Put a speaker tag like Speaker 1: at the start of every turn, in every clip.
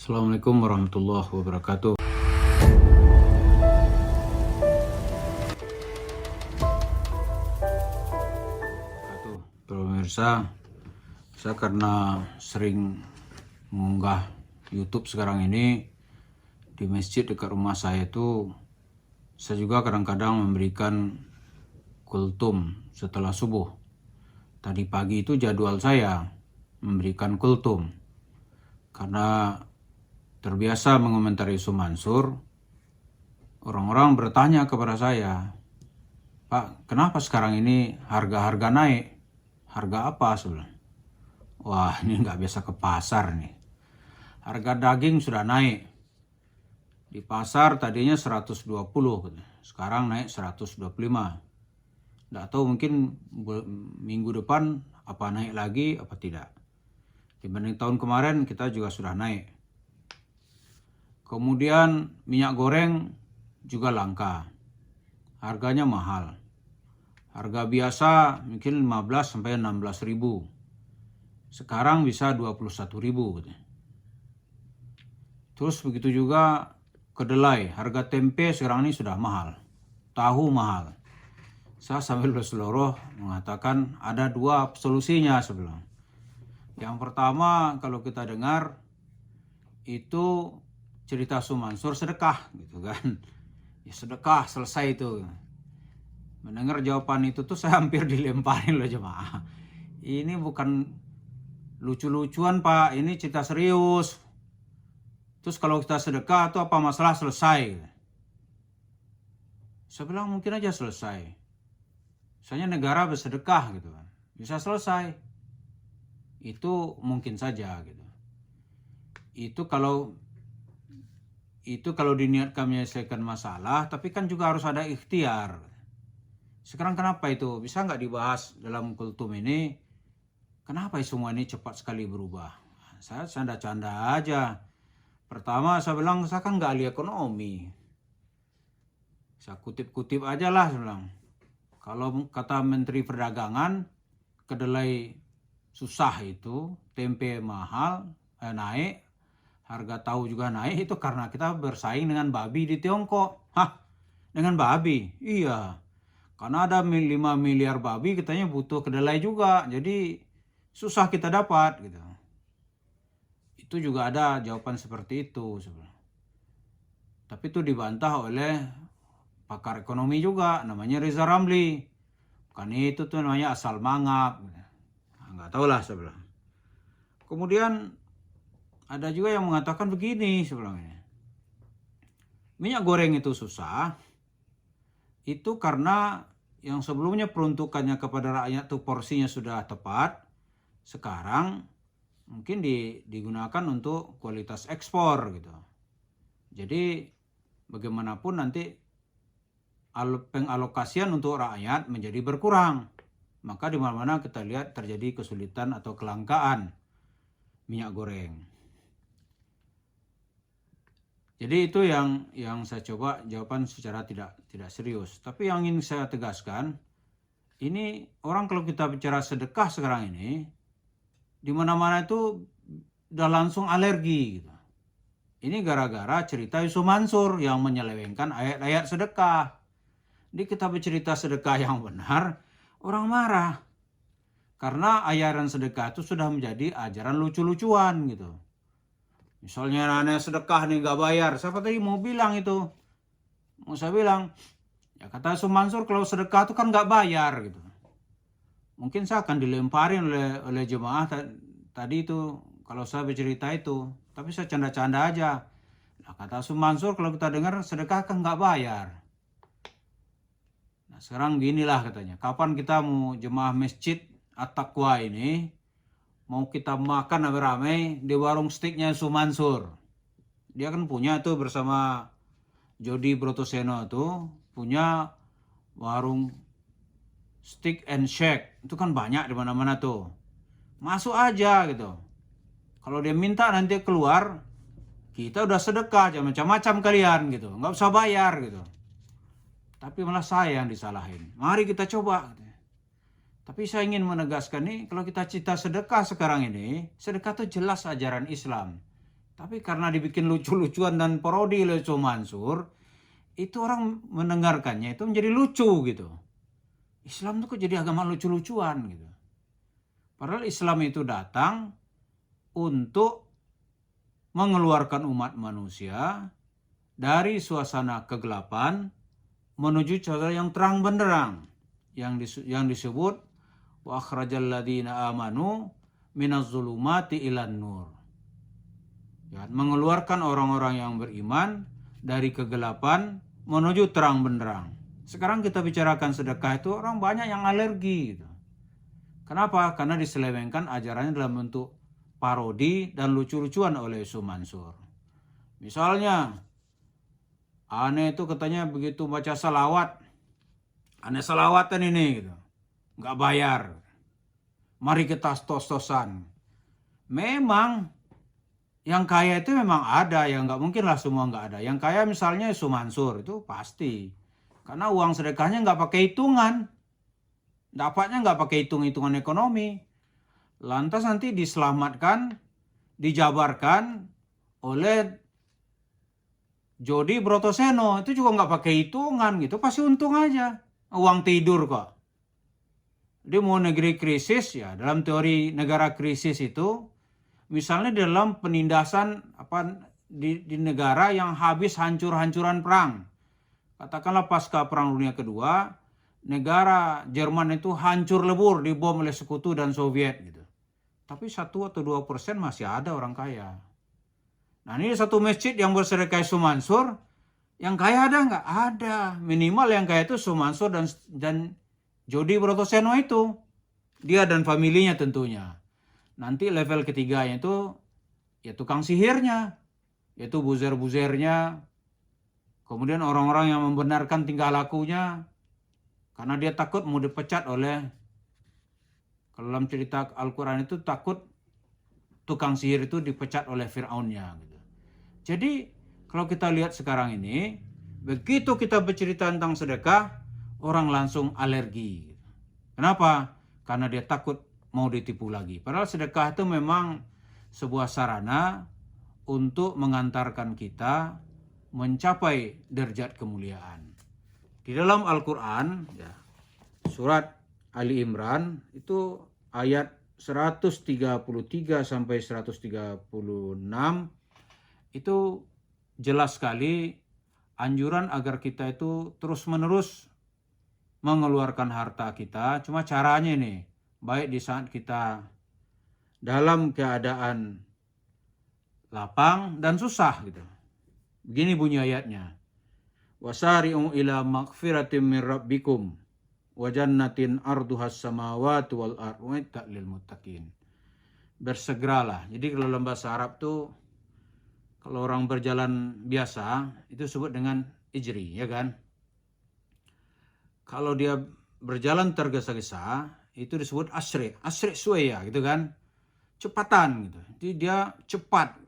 Speaker 1: Assalamualaikum warahmatullahi wabarakatuh. Pemirsa, saya karena sering mengunggah YouTube sekarang ini di masjid dekat rumah saya itu, saya juga kadang-kadang memberikan kultum setelah subuh. Tadi pagi itu jadwal saya memberikan kultum karena terbiasa mengomentari Yusuf Mansur. Orang-orang bertanya kepada saya, "Pak, kenapa sekarang ini harga-harga naik? Harga apa?" Sebelah. Wah, ini nggak biasa ke pasar nih. Harga daging sudah naik. Di pasar tadinya 120, sekarang naik 125. Nggak tahu, mungkin minggu depan apa naik lagi apa tidak. Dibanding tahun kemarin kita juga sudah naik. Kemudian minyak goreng juga langka. Harganya mahal. Harga biasa mungkin 15 sampai 16 ribu. Sekarang bisa 21 ribu. Terus begitu juga kedelai. Harga tempe sekarang ini sudah mahal. Tahu mahal. Saya sambil berseloroh mengatakan ada dua solusinya sebelum. Yang pertama, kalau kita dengar itu cerita Sumansur sedekah gitu kan. Ya sedekah, selesai itu. Mendengar jawaban itu tuh saya hampir dilemparin loh jemaah. Ini bukan lucu-lucuan Pak, ini cerita serius. Terus kalau kita sedekah tuh apa masalah, selesai? Saya bilang mungkin aja selesai. Misalnya negara bersedekah gitu kan, bisa selesai. Itu mungkin saja gitu. Itu kalau diniatkan menyelesaikan masalah, tapi kan juga harus ada ikhtiar. Sekarang kenapa itu? Bisa nggak dibahas dalam kultum ini? Kenapa semua ini cepat sekali berubah? Saya canda-canda aja. Pertama saya bilang, saya kan nggak ahli ekonomi. Saya kutip-kutip aja lah, saya bilang. Kalau kata Menteri Perdagangan, kedelai susah itu, tempe mahal, naik, harga tahu juga naik, itu karena kita bersaing dengan babi di Tiongkok. Hah? Dengan babi? Iya. Karena ada 5 miliar babi, katanya butuh kedelai juga. Jadi susah kita dapat gitu. Itu juga ada jawaban seperti itu sebenarnya. Tapi itu dibantah oleh pakar ekonomi juga, namanya Riza Ramli. Bukan itu tuh namanya asal mangap. Nggak tahu lah sebenarnya. Kemudian ada juga yang mengatakan begini sebenarnya. Minyak goreng itu susah. Itu karena yang sebelumnya peruntukannya kepada rakyat tuh porsinya sudah tepat. Sekarang mungkin digunakan untuk kualitas ekspor gitu. Jadi bagaimanapun nanti pengalokasian untuk rakyat menjadi berkurang. Maka di mana-mana kita lihat terjadi kesulitan atau kelangkaan minyak goreng. Jadi itu yang saya coba jawaban secara tidak serius. Tapi yang ingin saya tegaskan, ini orang kalau kita bicara sedekah sekarang ini, di mana-mana itu udah langsung alergi gitu. Ini gara-gara cerita Yusuf Mansur yang menyelewengkan ayat-ayat sedekah. Jadi kita bercerita sedekah yang benar, orang marah. Karena ajaran sedekah itu sudah menjadi ajaran lucu-lucuan gitu. Misalnya anak sedekah nih gak bayar. Siapa tadi mau bilang itu? Mau saya bilang, ya kata Yusuf Mansur kalau sedekah itu kan gak bayar gitu. Mungkin saya akan dilemparin oleh jemaah tadi itu kalau saya bercerita itu. Tapi saya canda-canda aja. Nah, kata Yusuf Mansur kalau kita dengar sedekah kan gak bayar. Nah sekarang ginilah katanya. Kapan kita mau jemaah masjid At-Taqwa ini mau kita makan rame-rame di warung steaknya Yusuf Mansur. Dia kan punya tuh bersama Jody Brotoseno tuh punya warung steak and shake. Itu kan banyak di mana-mana tuh. Masuk aja gitu. Kalau dia minta nanti keluar, kita udah sedekah aja macam-macam kalian gitu. Nggak usah bayar gitu. Tapi malah saya yang disalahin. Mari kita coba. Tapi saya ingin menegaskan nih, kalau kita cita sedekah sekarang ini, sedekah itu jelas ajaran Islam. Tapi karena dibikin lucu-lucuan dan parodi oleh Yusuf Mansur, itu orang mendengarkannya itu menjadi lucu gitu. Islam itu kok jadi agama lucu-lucuan gitu. Padahal Islam itu datang untuk mengeluarkan umat manusia dari suasana kegelapan menuju cahaya yang terang benderang, yang disebut wa akhrajal ladzina amanu minaz zulumati ilan nur. Ya, mengeluarkan orang-orang yang beriman dari kegelapan menuju terang benderang. Sekarang kita bicarakan sedekah itu orang banyak yang alergi gitu. Kenapa? Karena diselewengkan ajarannya dalam bentuk parodi dan lucu-lucuan oleh Yusuf Mansur. Misalnya, aneh itu katanya begitu baca salawat, aneh salawatan ini gitu, nggak bayar. Mari kita tos-tosan. Memang yang kaya itu memang ada, yang nggak mungkin lah semua nggak ada. Yang kaya misalnya Yusuf Mansur itu pasti, karena uang sedekahnya nggak pakai hitungan, dapatnya nggak pakai hitung-hitungan ekonomi. Lantas nanti diselamatkan, dijabarkan oleh Jody Brotoseno, itu juga nggak pakai hitungan gitu, pasti untung aja. Uang tidur kok. Dia mau negeri krisis ya, dalam teori negara krisis itu, misalnya dalam penindasan di negara yang habis hancur-hancuran perang. Katakanlah pasca Perang Dunia Kedua, negara Jerman itu hancur lebur dibom oleh Sekutu dan Soviet gitu. Tapi 1 atau 2% masih ada orang kaya. Nah ini satu masjid yang bersedekah Yusuf Mansur, yang kaya ada nggak? Ada. Minimal yang kaya itu Yusuf Mansur dan Jody Brotoseno itu. Dia dan familinya tentunya. Nanti level ketiganya itu ya tukang sihirnya, yaitu buzer-buzernya, kemudian orang-orang yang membenarkan tingkah lakunya, karena dia takut mau dipecat oleh, kalau dalam cerita Al-Quran itu takut tukang sihir itu dipecat oleh Fir'aunnya. Gitu. Jadi kalau kita lihat sekarang ini, begitu kita bercerita tentang sedekah, orang langsung alergi. Kenapa? Karena dia takut mau ditipu lagi. Padahal sedekah itu memang sebuah sarana untuk mengantarkan kita mencapai derajat kemuliaan. Di dalam Al-Quran, ya, surat Ali Imran, itu ayat 133 sampai 136, itu jelas sekali anjuran agar kita itu terus-menerus mengeluarkan harta kita. Cuma caranya nih, baik di saat kita dalam keadaan lapang dan susah gitu. Begini bunyi ayatnya. Wasari'u ila maghfiratin min rabbikum wa jannatin arduhas samawati wal ardu uiddat lil muttaqin. Bersegeralah. Jadi kalau dalam bahasa Arab tuh, kalau orang berjalan biasa itu disebut dengan ijri, ya kan? Kalau dia berjalan tergesa-gesa itu disebut asri suaya gitu kan, cepatan gitu. Jadi dia cepat,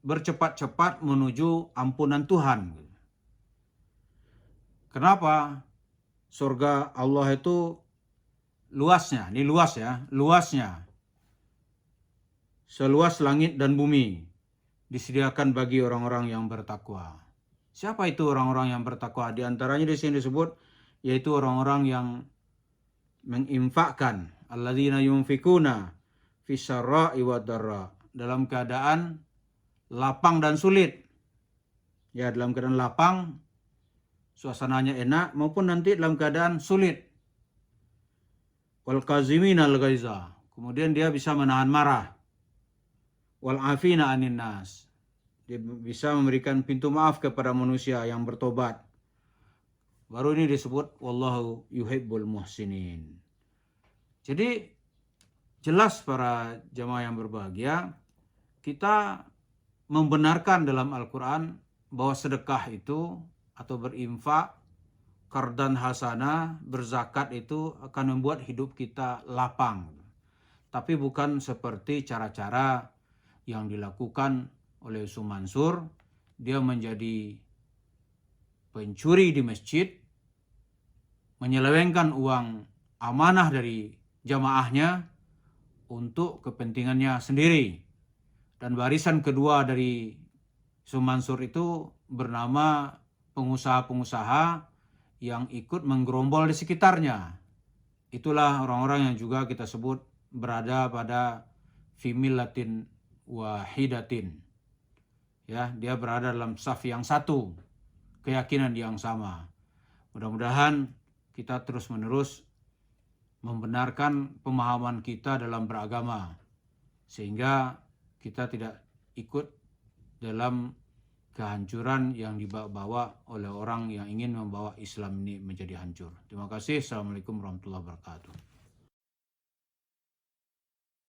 Speaker 1: bercepat-cepat menuju ampunan Tuhan. Gitu. Kenapa? Surga Allah itu luasnya, ini luas ya, luasnya seluas langit dan bumi, disediakan bagi orang-orang yang bertakwa. Siapa itu orang-orang yang bertakwa? Di antaranya di sini disebut yaitu orang-orang yang menginfakkan, alladzina yunfikuna fisarra'i wadarra, dalam keadaan lapang dan sulit. Ya, dalam keadaan lapang, suasananya enak, maupun nanti dalam keadaan sulit. Wal kazimina al-ghaiza, kemudian dia bisa menahan marah. Wal afina anin nas, dia bisa memberikan pintu maaf kepada manusia yang bertobat. Baru ini disebut wallahu yuhibbul muhsinin. Jadi jelas para jamaah yang berbahagia, kita membenarkan dalam Al-Quran bahwa sedekah itu atau berinfak, qardan hasanah, berzakat itu akan membuat hidup kita lapang. Tapi bukan seperti cara-cara yang dilakukan oleh Yusuf Mansur. Dia menjadi pencuri di masjid, menyelewengkan uang amanah dari jamaahnya untuk kepentingannya sendiri. Dan barisan kedua dari Mansur itu bernama pengusaha-pengusaha yang ikut menggerombol di sekitarnya. Itulah orang-orang yang juga kita sebut berada pada fi millatin wahidatin. Ya, dia berada dalam saf yang satu, keyakinan yang sama. Mudah-mudahan kita terus-menerus membenarkan pemahaman kita dalam beragama, sehingga kita tidak ikut dalam kehancuran yang dibawa oleh orang yang ingin membawa Islam ini menjadi hancur. Terima kasih. Assalamualaikum warahmatullahi wabarakatuh.